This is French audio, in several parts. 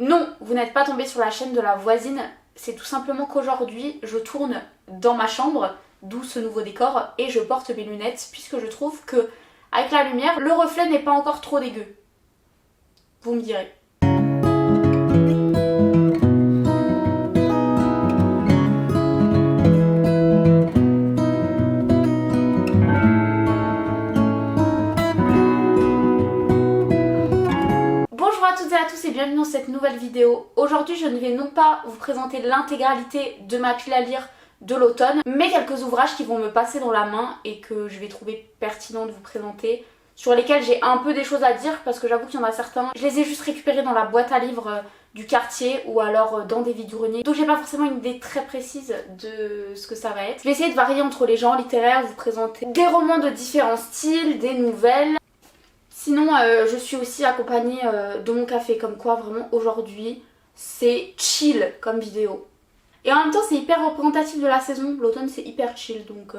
Non, vous n'êtes pas tombé sur la chaîne de la voisine, c'est tout simplement qu'aujourd'hui je tourne dans ma chambre, d'où ce nouveau décor, et je porte mes lunettes puisque je trouve que avec la lumière, le reflet n'est pas encore trop dégueu. Vous me direz. Bonjour à toutes et à tous et bienvenue dans cette nouvelle vidéo. Aujourd'hui je ne vais non pas vous présenter l'intégralité de ma pile à lire de l'automne, mais quelques ouvrages qui vont me passer dans la main et que je vais trouver pertinent de vous présenter, sur lesquels j'ai un peu des choses à dire parce que j'avoue qu'il y en a certains, je les ai juste récupérés dans la boîte à livres du quartier ou alors dans des vides-greniers, donc j'ai pas forcément une idée très précise de ce que ça va être. Je vais essayer de varier entre les genres littéraires, vous présenter des romans de différents styles, des nouvelles. Sinon je suis aussi accompagnée de mon café, comme quoi vraiment aujourd'hui c'est chill comme vidéo. Et en même temps c'est hyper représentatif de la saison, l'automne c'est hyper chill donc...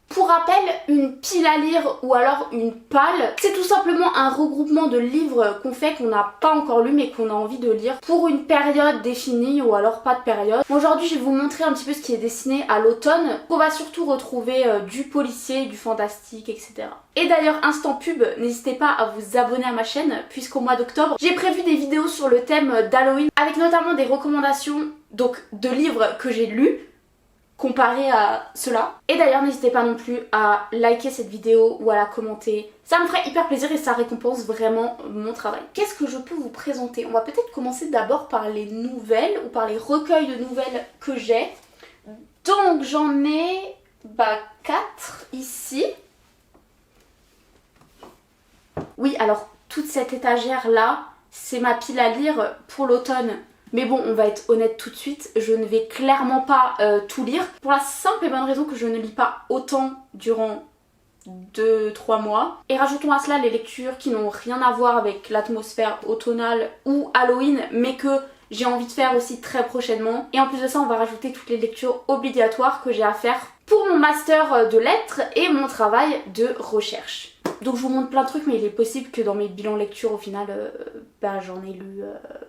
Pour rappel, une pile à lire ou alors une palle, c'est tout simplement un regroupement de livres qu'on fait, qu'on n'a pas encore lu mais qu'on a envie de lire pour une période définie ou alors pas de période. Aujourd'hui je vais vous montrer un petit peu ce qui est destiné à l'automne. On va surtout retrouver du policier, du fantastique, etc. Et d'ailleurs, instant pub, n'hésitez pas à vous abonner à ma chaîne puisqu'au mois d'octobre, j'ai prévu des vidéos sur le thème d'Halloween avec notamment des recommandations donc de livres que j'ai lus comparé à cela. Et d'ailleurs n'hésitez pas non plus à liker cette vidéo ou à la commenter, ça me ferait hyper plaisir et ça récompense vraiment mon travail. Qu'est-ce que je peux vous présenter? On va peut-être commencer d'abord par les nouvelles ou par les recueils de nouvelles que j'ai. Donc j'en ai 4 ici. Oui, alors toute cette étagère là, c'est ma pile à lire pour l'automne. Mais bon, on va être honnête tout de suite, je ne vais clairement pas tout lire. Pour la simple et bonne raison que je ne lis pas autant durant 2-3 mois. Et rajoutons à cela les lectures qui n'ont rien à voir avec l'atmosphère automnale ou Halloween, mais que j'ai envie de faire aussi très prochainement. Et en plus de ça, on va rajouter toutes les lectures obligatoires que j'ai à faire pour mon master de lettres et mon travail de recherche. Donc je vous montre plein de trucs, mais il est possible que dans mes bilans lecture, au final, j'en ai lu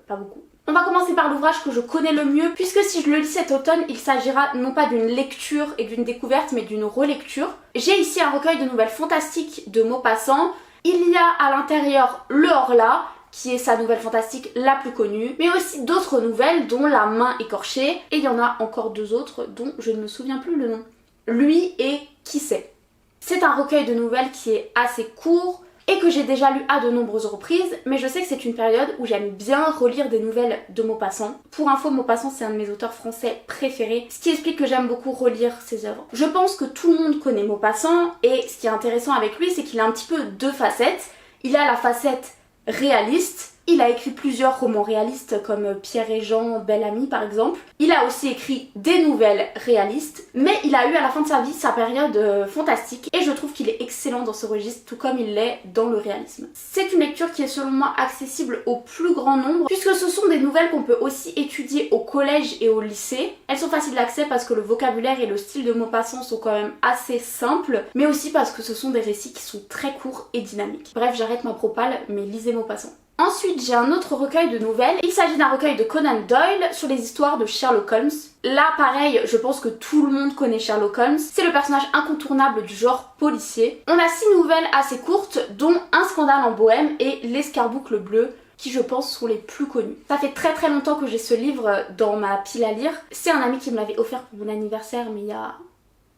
pas beaucoup. On va commencer par l'ouvrage que je connais le mieux, puisque si je le lis cet automne, il s'agira non pas d'une lecture et d'une découverte, mais d'une relecture. J'ai ici un recueil de nouvelles fantastiques de Maupassant. Il y a à l'intérieur Le Horla, qui est sa nouvelle fantastique la plus connue, mais aussi d'autres nouvelles dont La Main écorchée, et il y en a encore 2 autres dont je ne me souviens plus le nom. Lui et Qui sait. C'est un recueil de nouvelles qui est assez court, et que j'ai déjà lu à de nombreuses reprises, mais je sais que c'est une période où j'aime bien relire des nouvelles de Maupassant. Pour info, Maupassant c'est un de mes auteurs français préférés, ce qui explique que j'aime beaucoup relire ses œuvres. Je pense que tout le monde connaît Maupassant, et ce qui est intéressant avec lui, c'est qu'il a un petit peu 2 facettes. Il a la facette réaliste. Il a écrit plusieurs romans réalistes comme Pierre et Jean, Belle Amie par exemple. Il a aussi écrit des nouvelles réalistes, mais il a eu à la fin de sa vie sa période fantastique et je trouve qu'il est excellent dans ce registre tout comme il l'est dans le réalisme. C'est une lecture qui est selon moi accessible au plus grand nombre puisque ce sont des nouvelles qu'on peut aussi étudier au collège et au lycée. Elles sont faciles d'accès parce que le vocabulaire et le style de Maupassant sont quand même assez simples, mais aussi parce que ce sont des récits qui sont très courts et dynamiques. Bref, j'arrête ma propale, mais lisez Maupassant. Ensuite, j'ai un autre recueil de nouvelles. Il s'agit d'un recueil de Conan Doyle sur les histoires de Sherlock Holmes. Là, pareil, je pense que tout le monde connaît Sherlock Holmes. C'est le personnage incontournable du genre policier. On a 6 nouvelles assez courtes, dont Un scandale en Bohème et L'escarboucle bleu, qui je pense sont les plus connus. Ça fait très longtemps que j'ai ce livre dans ma pile à lire. C'est un ami qui me l'avait offert pour mon anniversaire, mais il y a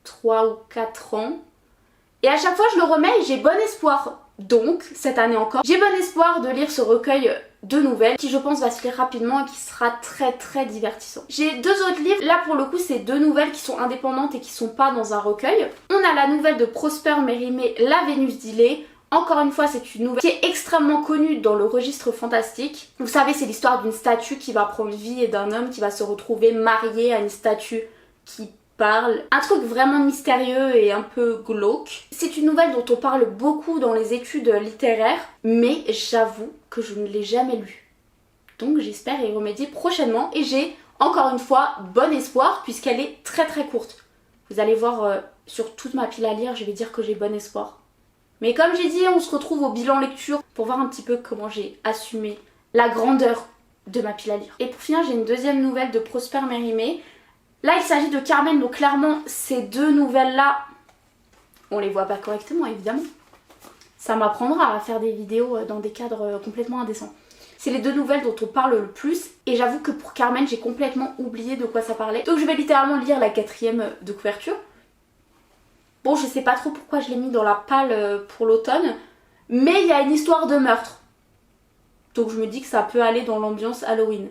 3 ou 4 ans. Et à chaque fois, je le remets et j'ai bon espoir. Donc, cette année encore, j'ai bon espoir de lire ce recueil de nouvelles qui je pense va se lire rapidement et qui sera très divertissant. J'ai 2 autres livres, là pour le coup c'est 2 nouvelles qui sont indépendantes et qui sont pas dans un recueil. On a la nouvelle de Prosper Mérimée, La Vénus d'Îlée. Encore une fois c'est une nouvelle qui est extrêmement connue dans le registre fantastique. Vous savez c'est l'histoire d'une statue qui va prendre vie et d'un homme qui va se retrouver marié à une statue qui parle. Un truc vraiment mystérieux et un peu glauque. C'est une nouvelle dont on parle beaucoup dans les études littéraires, mais j'avoue que je ne l'ai jamais lue. Donc j'espère y remédier prochainement et j'ai encore une fois bon espoir puisqu'elle est très courte. Vous allez voir sur toute ma pile à lire, je vais dire que j'ai bon espoir. Mais comme j'ai dit, on se retrouve au bilan lecture pour voir un petit peu comment j'ai assumé la grandeur de ma pile à lire. Et pour finir, j'ai une deuxième nouvelle de Prosper Mérimée. Là, il s'agit de Carmen, donc clairement, ces deux nouvelles-là, on les voit pas correctement, évidemment. Ça m'apprendra à faire des vidéos dans des cadres complètement indécents. C'est les deux nouvelles dont on parle le plus, et j'avoue que pour Carmen, j'ai complètement oublié de quoi ça parlait. Donc je vais littéralement lire la 4e de couverture. Bon, je sais pas trop pourquoi je l'ai mis dans la palle pour l'automne, mais il y a une histoire de meurtre. Donc je me dis que ça peut aller dans l'ambiance Halloween.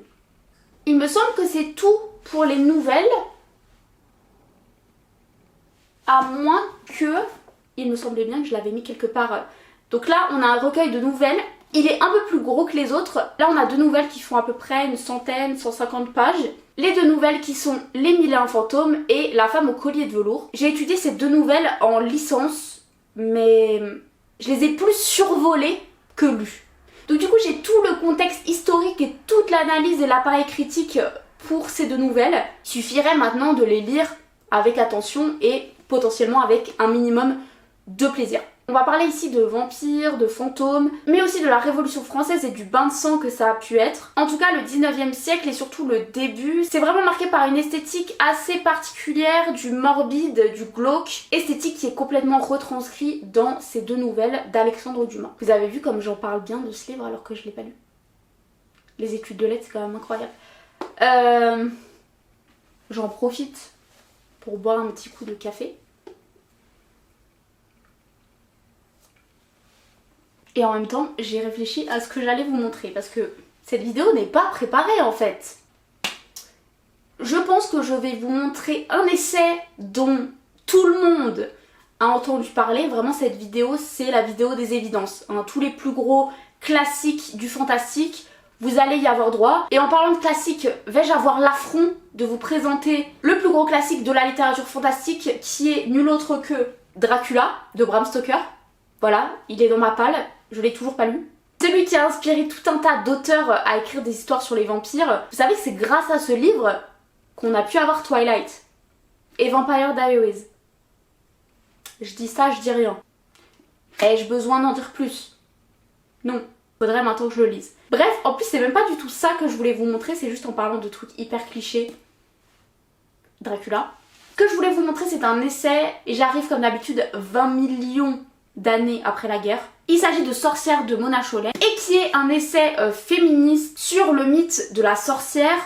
Il me semble que c'est tout pour les nouvelles. À moins que... Il me semblait bien que je l'avais mis quelque part. Donc là, on a un recueil de nouvelles. Il est un peu plus gros que les autres. Là, on a deux nouvelles qui font à peu près une centaine, 150 pages. Les deux nouvelles qui sont Les Mille et un fantômes et La femme au collier de velours. J'ai étudié ces deux nouvelles en licence, mais je les ai plus survolées que lues. Donc du coup, j'ai tout le contexte historique et toute l'analyse et l'appareil critique pour ces deux nouvelles. Il suffirait maintenant de les lire avec attention et potentiellement avec un minimum de plaisir. On va parler ici de vampires, de fantômes, mais aussi de la Révolution française et du bain de sang que ça a pu être. En tout cas, le 19e siècle et surtout le début, c'est vraiment marqué par une esthétique assez particulière, du morbide, du glauque, esthétique qui est complètement retranscrite dans ces deux nouvelles d'Alexandre Dumas. Vous avez vu comme j'en parle bien de ce livre alors que je l'ai pas lu. Les études de lettres, c'est quand même incroyable. J'en profite pour boire un petit coup de café. Et en même temps, j'ai réfléchi à ce que j'allais vous montrer parce que cette vidéo n'est pas préparée en fait. Je pense que je vais vous montrer un essai dont tout le monde a entendu parler. Vraiment, cette vidéo, c'est la vidéo des évidences. Hein, tous les plus gros classiques du fantastique, vous allez y avoir droit. Et en parlant de classique, vais-je avoir l'affront de vous présenter le plus gros classique de la littérature fantastique qui est nul autre que Dracula de Bram Stoker. Voilà, il est dans ma palle. Je l'ai toujours pas lu. Celui qui a inspiré tout un tas d'auteurs à écrire des histoires sur les vampires. Vous savez que c'est grâce à ce livre qu'on a pu avoir Twilight et Vampire Diaries. Je dis ça, je dis rien. Ai-je besoin d'en dire plus? Non. Faudrait maintenant que je le lise. Bref, en plus c'est même pas du tout ça que je voulais vous montrer, c'est juste en parlant de trucs hyper clichés. Dracula. Ce que je voulais vous montrer, c'est un essai, et j'arrive comme d'habitude 20 millions d'années après la guerre. Il s'agit de Sorcière de Mona Chollet et qui est un essai féministe sur le mythe de la sorcière,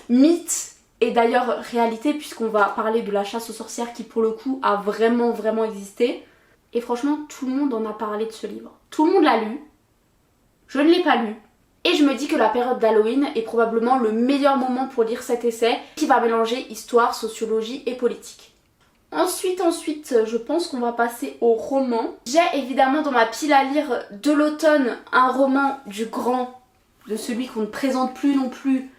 mythe et d'ailleurs réalité puisqu'on va parler de la chasse aux sorcières qui pour le coup a vraiment existé. Et franchement, tout le monde en a parlé de ce livre. Tout le monde l'a lu, je ne l'ai pas lu. Et je me dis que la période d'Halloween est probablement le meilleur moment pour lire cet essai qui va mélanger histoire, sociologie et politique. Ensuite, je pense qu'on va passer au roman. J'ai évidemment dans ma pile à lire de l'automne un roman du grand, de celui qu'on ne présente plus non plus,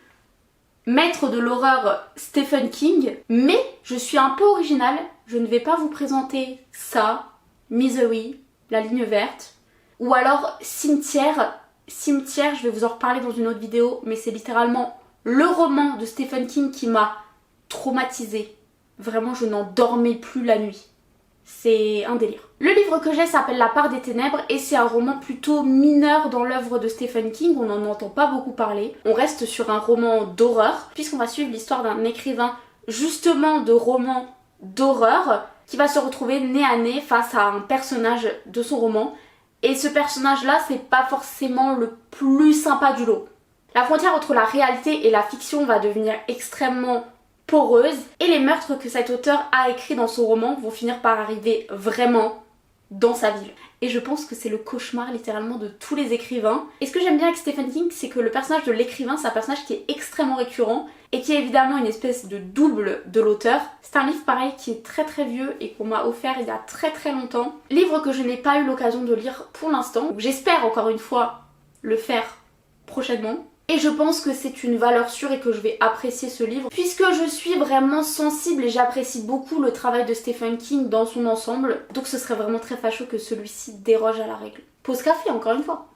maître de l'horreur Stephen King. Mais je suis un peu originale, je ne vais pas vous présenter ça, Misery, La ligne verte, ou alors Cimetière. Cimetière, je vais vous en reparler dans une autre vidéo, mais c'est littéralement le roman de Stephen King qui m'a traumatisée. Vraiment, je n'en dormais plus la nuit. C'est un délire. Le livre que j'ai s'appelle La part des ténèbres et c'est un roman plutôt mineur dans l'œuvre de Stephen King. On n'en entend pas beaucoup parler. On reste sur un roman d'horreur puisqu'on va suivre l'histoire d'un écrivain justement de romans d'horreur qui va se retrouver nez à nez face à un personnage de son roman. Et ce personnage-là, c'est pas forcément le plus sympa du lot. La frontière entre la réalité et la fiction va devenir extrêmement poreuse et les meurtres que cet auteur a écrits dans son roman vont finir par arriver vraiment dans sa ville. Et je pense que c'est le cauchemar littéralement de tous les écrivains. Et ce que j'aime bien avec Stephen King, c'est que le personnage de l'écrivain, c'est un personnage qui est extrêmement récurrent et qui est évidemment une espèce de double de l'auteur. C'est un livre pareil qui est très vieux et qu'on m'a offert il y a très longtemps. Livre que je n'ai pas eu l'occasion de lire pour l'instant. J'espère encore une fois le faire prochainement. Et je pense que c'est une valeur sûre et que je vais apprécier ce livre puisque je suis vraiment sensible et j'apprécie beaucoup le travail de Stephen King dans son ensemble. Donc ce serait vraiment très fâcheux que celui-ci déroge à la règle. Pause café encore une fois.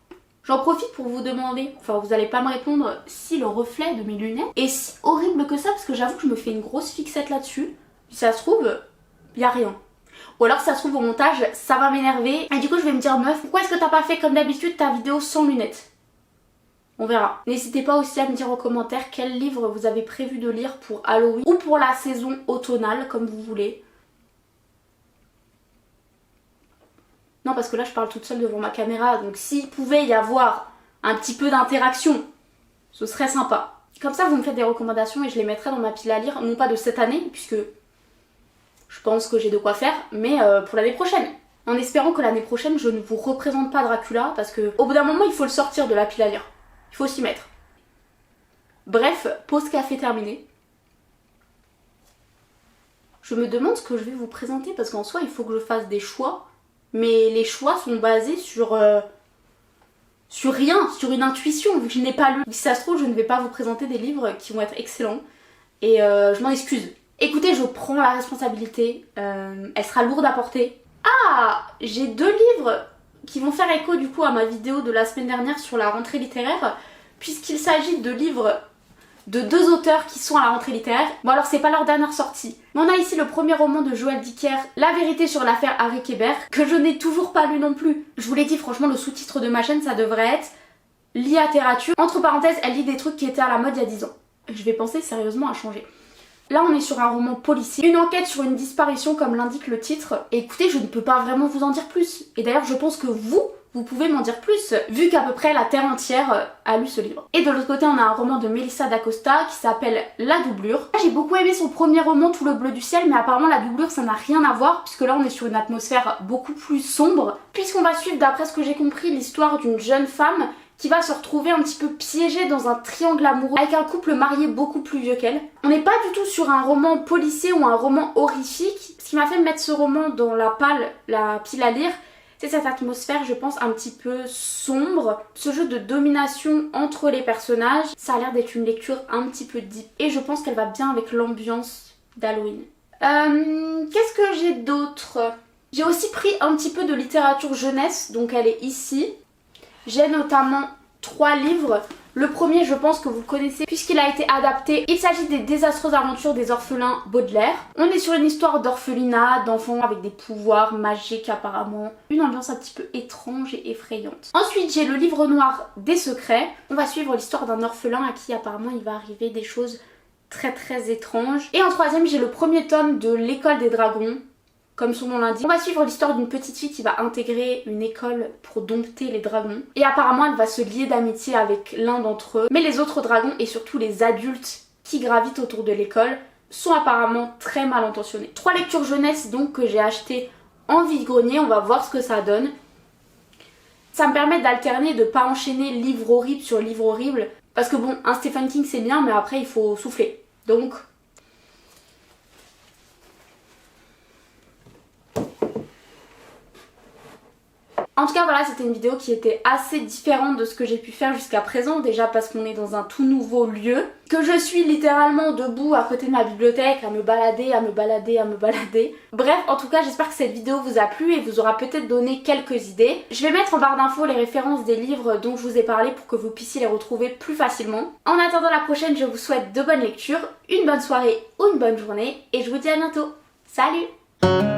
J'en profite pour vous demander, enfin vous allez pas me répondre, si le reflet de mes lunettes est si horrible que ça parce que j'avoue que je me fais une grosse fixette là-dessus. Si ça se trouve, y a rien. Ou alors si ça se trouve au montage, ça va m'énerver et du coup je vais me dire meuf, pourquoi est-ce que t'as pas fait comme d'habitude ta vidéo sans lunettes ? On verra. N'hésitez pas aussi à me dire en commentaire quel livre vous avez prévu de lire pour Halloween ou pour la saison automnale, comme vous voulez. Non, parce que là je parle toute seule devant ma caméra, donc s'il pouvait y avoir un petit peu d'interaction, ce serait sympa. Comme ça vous me faites des recommandations et je les mettrai dans ma pile à lire, non pas de cette année, puisque je pense que j'ai de quoi faire, mais pour l'année prochaine. En espérant que l'année prochaine je ne vous représente pas Dracula, parce que au bout d'un moment il faut le sortir de la pile à lire. Il faut s'y mettre. Bref, pause café terminée. Je me demande ce que je vais vous présenter parce qu'en soi il faut que je fasse des choix. Mais les choix sont basés sur rien, sur une intuition vu que je n'ai pas lu. Si ça se trouve je ne vais pas vous présenter des livres qui vont être excellents. Et je m'en excuse. Écoutez, je prends la responsabilité. Elle sera lourde à porter. Ah, j'ai 2 livres qui vont faire écho du coup à ma vidéo de la semaine dernière sur la rentrée littéraire, puisqu'il s'agit de livres de 2 auteurs qui sont à la rentrée littéraire. Bon alors c'est pas leur dernière sortie, mais on a ici le premier roman de Joël Dicker, La vérité sur l'affaire Harry Kéber, que je n'ai toujours pas lu non plus. Je vous l'ai dit, franchement le sous-titre de ma chaîne ça devrait être littérature. Entre parenthèses, elle lit des trucs qui étaient à la mode il y a 10 ans. Je vais penser sérieusement à changer. Là on est sur un roman policier, une enquête sur une disparition comme l'indique le titre. Et écoutez, je ne peux pas vraiment vous en dire plus. Et d'ailleurs je pense que vous pouvez m'en dire plus, vu qu'à peu près la terre entière a lu ce livre. Et de l'autre côté on a un roman de Melissa d'Acosta qui s'appelle La doublure. J'ai beaucoup aimé son premier roman Tout le bleu du ciel, mais apparemment la doublure ça n'a rien à voir, puisque là on est sur une atmosphère beaucoup plus sombre, puisqu'on va suivre, d'après ce que j'ai compris, l'histoire d'une jeune femme qui va se retrouver un petit peu piégée dans un triangle amoureux avec un couple marié beaucoup plus vieux qu'elle. On n'est pas du tout sur un roman policier ou un roman horrifique. Ce qui m'a fait mettre ce roman dans la pile à lire, c'est cette atmosphère, je pense, un petit peu sombre. Ce jeu de domination entre les personnages, ça a l'air d'être une lecture un petit peu deep. Et je pense qu'elle va bien avec l'ambiance d'Halloween. Qu'est-ce que j'ai d'autre? J'ai aussi pris un petit peu de littérature jeunesse, donc elle est ici. J'ai notamment 3 livres. Le premier, je pense que vous connaissez puisqu'il a été adapté. Il s'agit des désastreuses aventures des orphelins Baudelaire. On est sur une histoire d'orphelinat, d'enfants avec des pouvoirs magiques apparemment. Une ambiance un petit peu étrange et effrayante. Ensuite, j'ai le livre noir des secrets. On va suivre l'histoire d'un orphelin à qui apparemment il va arriver des choses très étranges. Et en troisième, j'ai le premier tome de l'école des dragons. Comme son nom l'indique, on va suivre l'histoire d'une petite fille qui va intégrer une école pour dompter les dragons. Et apparemment elle va se lier d'amitié avec l'un d'entre eux. Mais les autres dragons et surtout les adultes qui gravitent autour de l'école sont apparemment très mal intentionnés. 3 lectures jeunesse donc que j'ai achetées en vide-grenier, on va voir ce que ça donne. Ça me permet d'alterner, de pas enchaîner livre horrible sur livre horrible. Parce que bon, un Stephen King c'est bien mais après il faut souffler. Donc... En tout cas voilà, c'était une vidéo qui était assez différente de ce que j'ai pu faire jusqu'à présent, déjà parce qu'on est dans un tout nouveau lieu, que je suis littéralement debout à côté de ma bibliothèque à me balader. Bref, en tout cas j'espère que cette vidéo vous a plu et vous aura peut-être donné quelques idées. Je vais mettre en barre d'infos les références des livres dont je vous ai parlé pour que vous puissiez les retrouver plus facilement. En attendant la prochaine, je vous souhaite de bonnes lectures, une bonne soirée ou une bonne journée et je vous dis à bientôt. Salut!